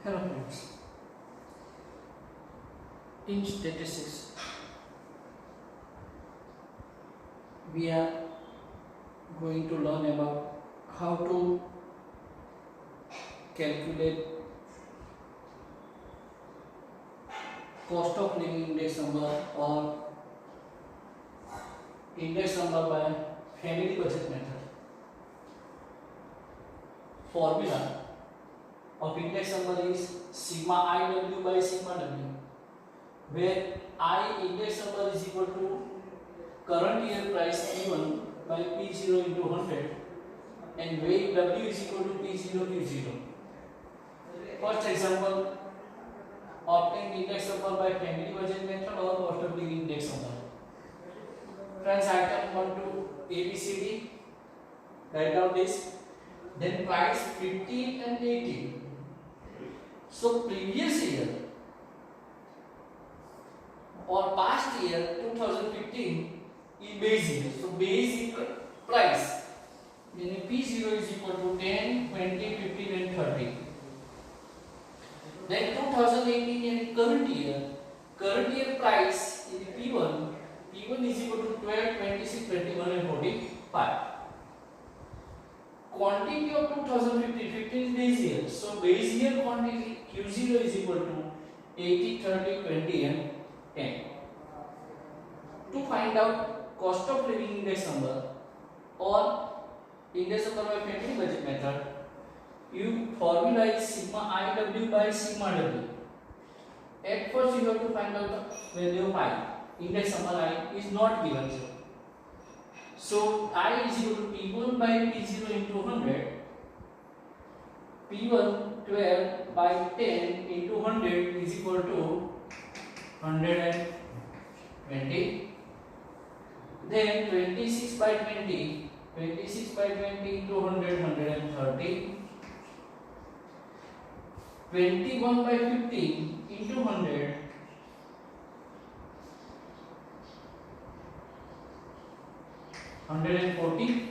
Hello friends, in statistics we are going to learn about how to calculate cost of living index number or index number by family budget method. Formula of index number is sigma IW by sigma W, where I index number is equal to current year price P1 by P0 into 100 and weight W is equal to P0 Q0. First example, obtain index number by family budget method or cost of living index number. Friends, item 1 to ABCD, write down this. Then price 15 and 18. So previous year or past year 2015 is base year. So base price meaning P0 is equal to 10, 20, 15 and 30. Then 2018 and current year price is P1 is equal to 12, 26, 21 and 45. Quantity of 2015, 15 is base year. So base year quantity Q0 is equal to 80, 30, 20 and 10. To find out cost of living index number or index number by family budget method, you formulate sigma IW by sigma W. At first you have to find out the value of I. Index number I is not given here. So I is equal to P1 by P0 into 100. P1 12 by 10 into 100 is equal to 120. Then 26 by 20 into 100, 130. 21 by 15 into 100, 140.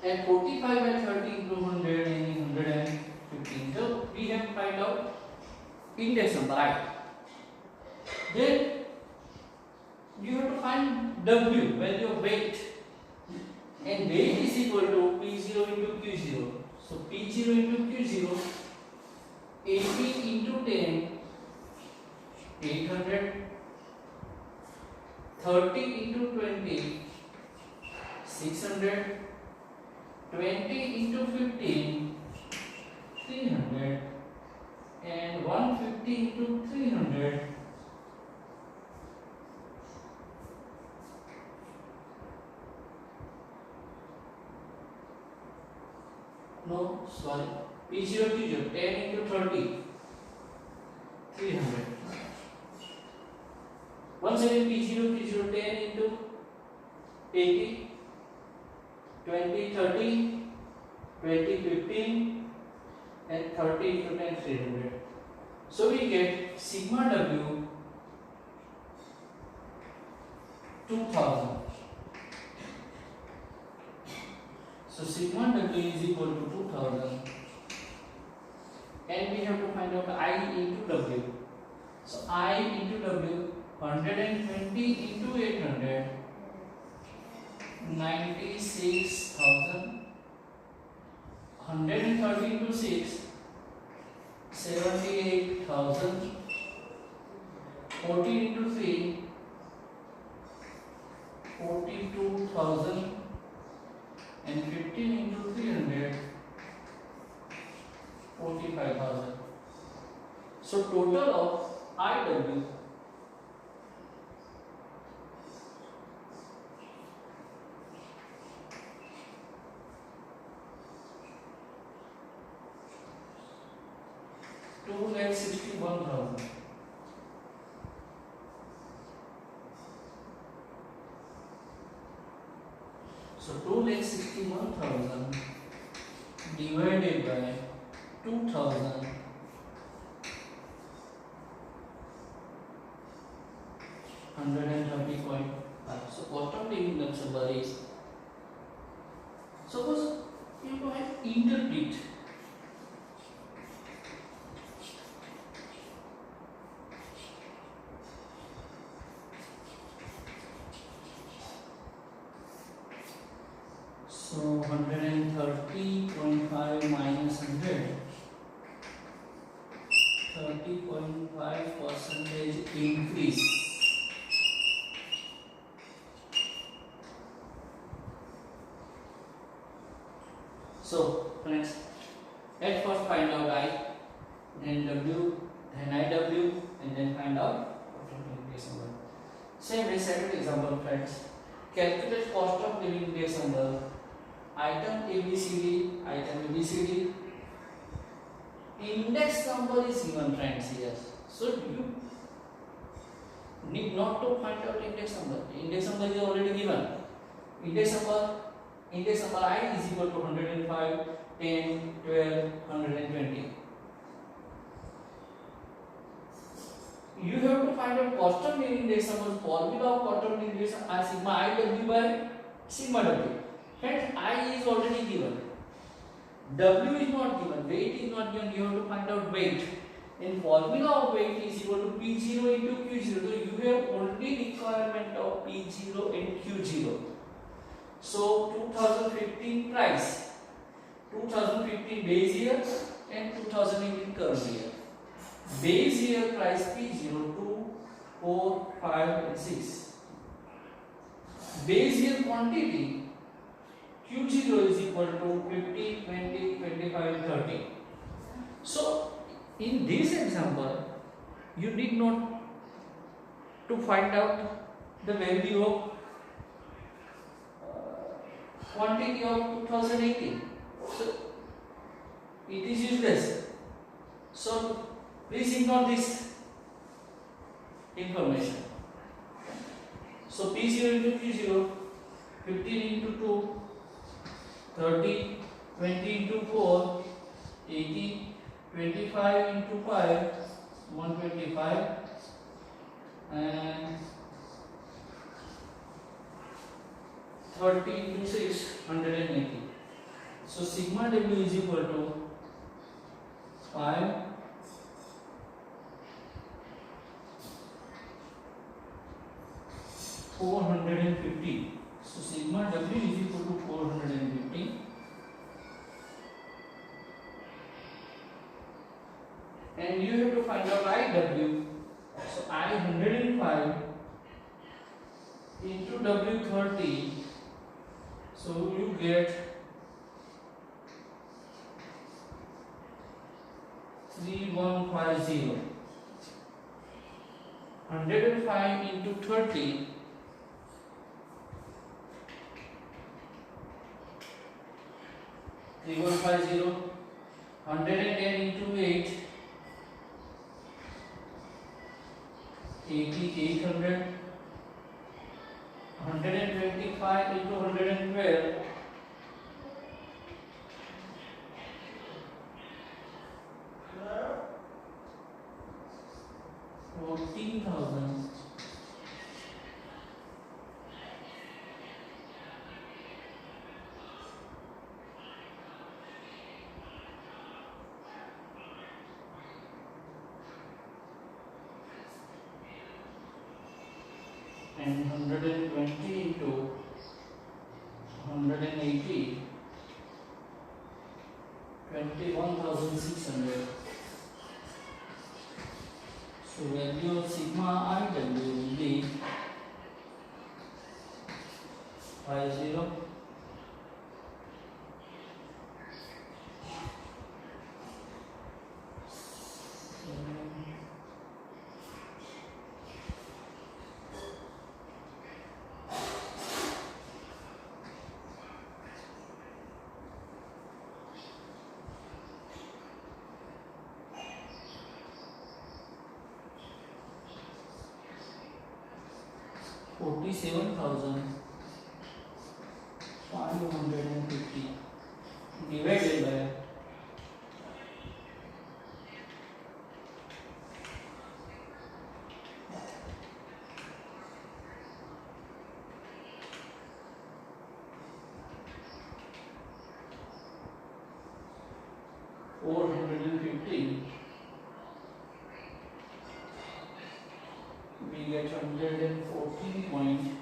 And 45 by 30 into 100 and 115. So we have to find out index number I. Then you have to find W, value of weight, and weight is equal to P0 into Q0. So P0 into Q0, 80 into 10, 800, 30 into 20, 600, 20 into 15, 300, and 150 into 300. No, sorry. P0 Q0, 10 into 30, 300. Once again P0 Q0, 10 into 80, 20, 30, 20, 15, and 30 into 10, 300. So we get sigma W 2000. So sigma W is equal to 2000, and we have to find out I into W. So I into W, 120 into 800, 96,000. 130 into 6, 78,000. 14 into 3, 42,000. And 15 into 300, 45,000. So total of IW $261,000. So 261,000 divided by 2000 130.5. So cost of living number is, suppose you go and interpret So 130.5 minus 100, 30.5% increase. So friends, let's first find out I, then W, then IW, and then find out total index number. Same as second example, friends. Calculate cost of living index number. Item ABCD, item ABCD. Index number is given, friends, here. So you need not to find out index number. Index number is already given. Index number I is equal to 105, 10, 12, 120. You have to find out cost of living index number. Formula of cost of living index are sigma IW by sigma W. Friends, I is already given. W is not given. Weight is not given. You have to find out weight. And formula of weight is equal to P0 into Q0. So you have only requirement of P0 and Q0. So 2015 price, 2015 base year and 2018 current year. Base year price P0 2, 4, 5 and 6. Base year quantity Q0 is equal to 50, 20, 25, 30. So in this example, you need not to find out the value of quantity of 2018. So it is useless. So please ignore this information. So P0 into Q0, 15 into 2, 30, 20 into 4, 80, 25 into 5, 125, and 30 into 6, 180. So sigma W is equal to 5, 450. So sigma W is equal to 450. And you have to find out IW. So I 105 into W 30. So you get 3150. 105 into 30. 3150. 110 into 8. 8800. 125 into 112. 14,000. 120 into 180, 21,600. So value of sigma IW will be 50. 47,550 divided by 450, we get 114.5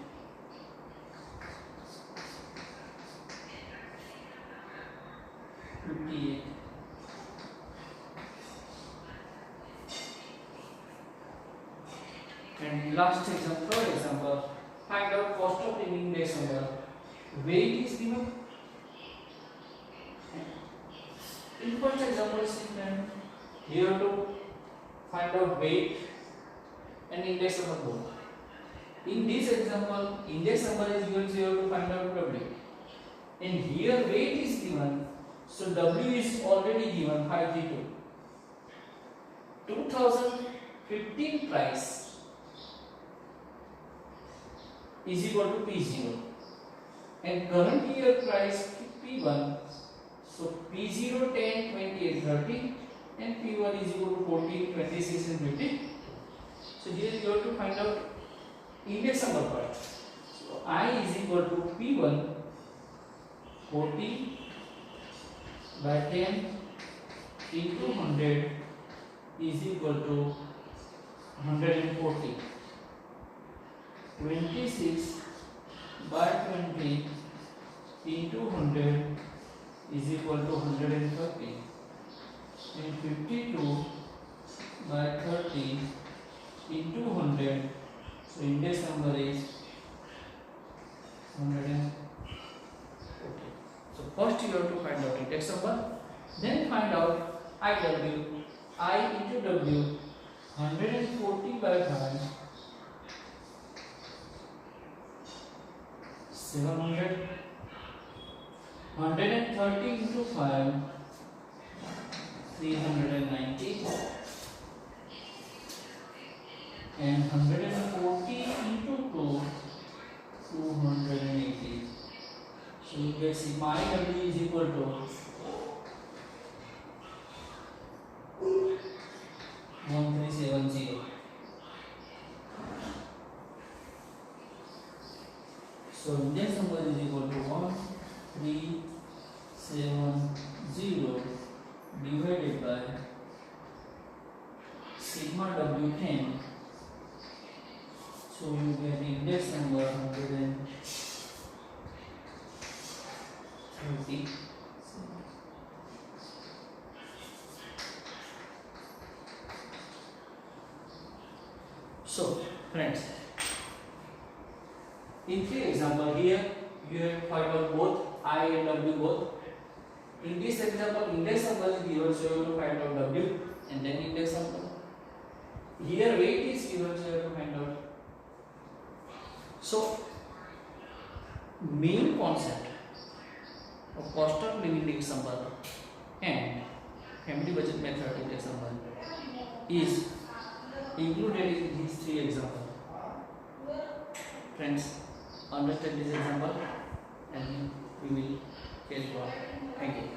58. And last example, third example, find out cost of living index number. Weight is given. In first example is different. Here to find out weight and index number both. In this example, index number is given, so you have to find out W. And here weight is given, so W is already given 532. 2015 price is equal to P0 and current year price P1, so P0 10, 28, 30 and P1 is equal to 14, 26 and 50. So here you have to find out index number part. So I is equal to P1 40 by 10 into 100 is equal to 140. 26 by 20 into 100 is equal to 130 and 52 by 30 into 100, so index number is 140. So first you have to find out index number, then find out IW. I into W, 140 by 5, 700, 130 into 5, 390 and 140 into 2, 280. So you get sigma IW is equal to 1370. So index number is equal to 1370 divided by sigma W10. So you get index number 130. So friends, in three example here you have find out both I and W both. In this example index number is given, so you have to find out W and then index number. Here weight is given, so you have to find out. So main concept of cost of living index number and family budget method index number is included in these three examples. Friends, understand this example and we will get one. Thank you.